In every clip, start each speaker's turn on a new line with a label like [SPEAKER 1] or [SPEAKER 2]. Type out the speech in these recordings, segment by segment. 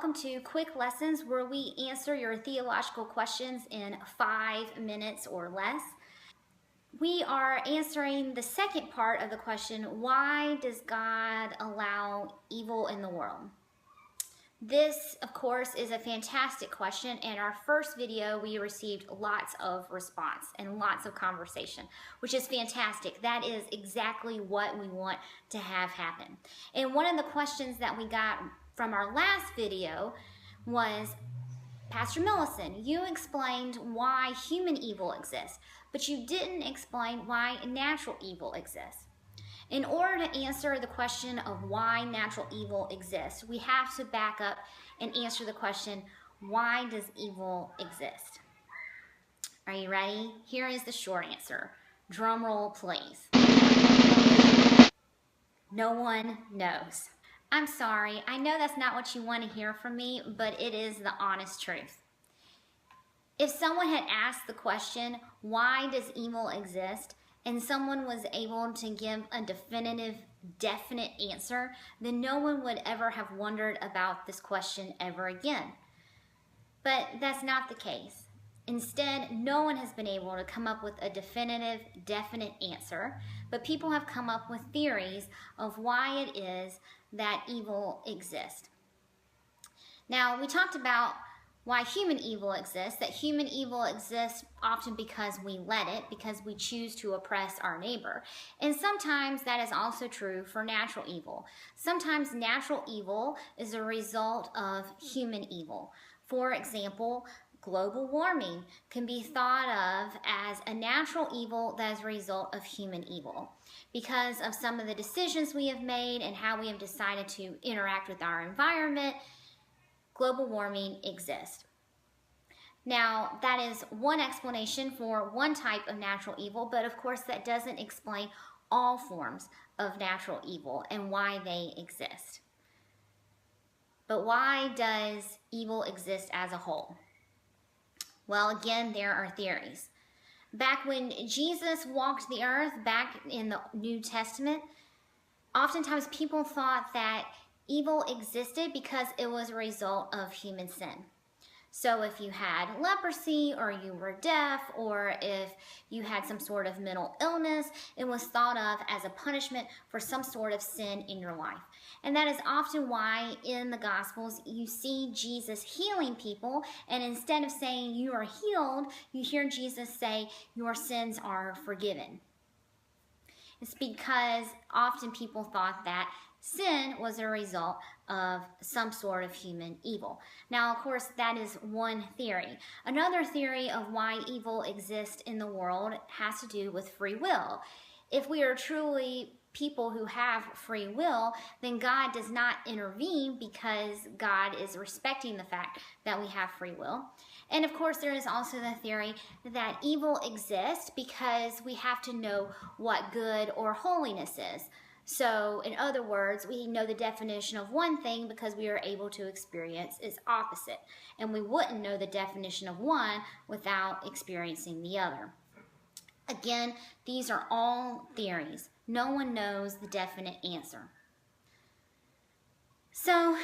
[SPEAKER 1] welcome to Quick Lessons, where we answer your theological questions in 5 minutes or less. We are answering the second part of the question, why does God allow evil in the world? This, of course, is a fantastic question. In our first video, we received lots of response and lots of conversation, which is fantastic. That is exactly what we want to have happen. And one of the questions that we got from our last video was, Pastor Millison, you explained why human evil exists, but you didn't explain why natural evil exists. In order to answer the question of why natural evil exists, we have to back up and answer the question, why does evil exist? Are you ready? Here is the short answer. Drum roll, please. No one knows. I'm sorry, I know that's not what you want to hear from me, but it is the honest truth. If someone had asked the question, why does evil exist, and someone was able to give a definitive, definite answer, then no one would ever have wondered about this question ever again. But that's not the case. Instead, no one has been able to come up with a definitive, definite answer, but people have come up with theories of why it is that evil exists. Now, we talked about why human evil exists, that human evil exists often because we let it, because we choose to oppress our neighbor. And sometimes that is also true for natural evil. Sometimes natural evil is a result of human evil. For example, global warming can be thought of as a natural evil that is a result of human evil. Because of some of the decisions we have made and how we have decided to interact with our environment, global warming exists. Now, that is one explanation for one type of natural evil, but of course that doesn't explain all forms of natural evil and why they exist. But why does evil exist as a whole? Well, again, there are theories. Back when Jesus walked the earth, back in the New Testament, oftentimes people thought that evil existed because it was a result of human sin. So if you had leprosy, or you were deaf, or if you had some sort of mental illness, it was thought of as a punishment for some sort of sin in your life. And that is often why in the Gospels you see Jesus healing people, and instead of saying you are healed, you hear Jesus say your sins are forgiven. It's because often people thought that sin was a result of some sort of human evil. Now, of course, that is one theory. Another theory of why evil exists in the world has to do with free will. If we are truly people who have free will, then God does not intervene because God is respecting the fact that we have free will. And of course, there is also the theory that evil exists because we have to know what good or holiness is. So, in other words, we know the definition of one thing because we are able to experience its opposite. And we wouldn't know the definition of one without experiencing the other. Again, these are all theories. No one knows the definite answer. So,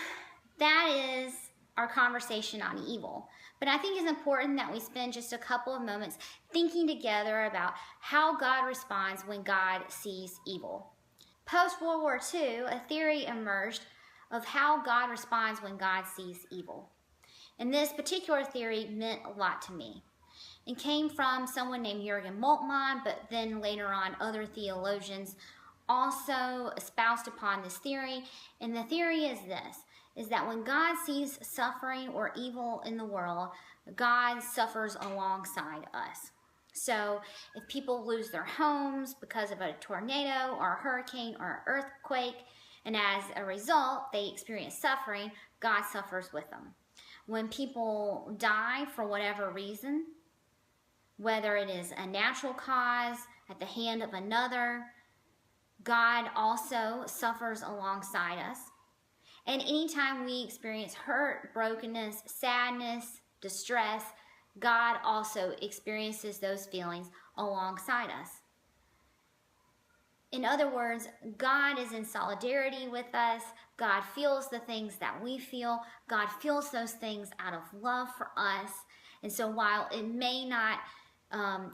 [SPEAKER 1] that is our conversation on evil. But I think it's important that we spend just a couple of moments thinking together about how God responds when God sees evil. Post-World War II, a theory emerged of how God responds when God sees evil. And this particular theory meant a lot to me. It came from someone named Jürgen Moltmann, but then later on other theologians also espoused upon this theory. And the theory is this, is that when God sees suffering or evil in the world, God suffers alongside us. So if people lose their homes because of a tornado or a hurricane or an earthquake, and as a result they experience suffering, God suffers with them. When people die for whatever reason, whether it is a natural cause at the hand of another, God also suffers alongside us. And anytime we experience hurt, brokenness, sadness, distress, God also experiences those feelings alongside us. In other words, God is in solidarity with us. God feels the things that we feel. God feels those things out of love for us. And so while it may not,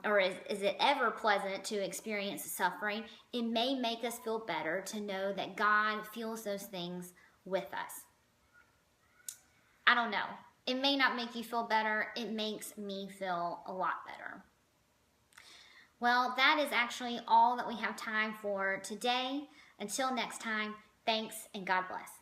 [SPEAKER 1] or is it ever pleasant to experience suffering, it may make us feel better to know that God feels those things with us. I don't know. It may not make you feel better. It makes me feel a lot better. Well, that is actually all that we have time for today. Until next time, thanks and God bless.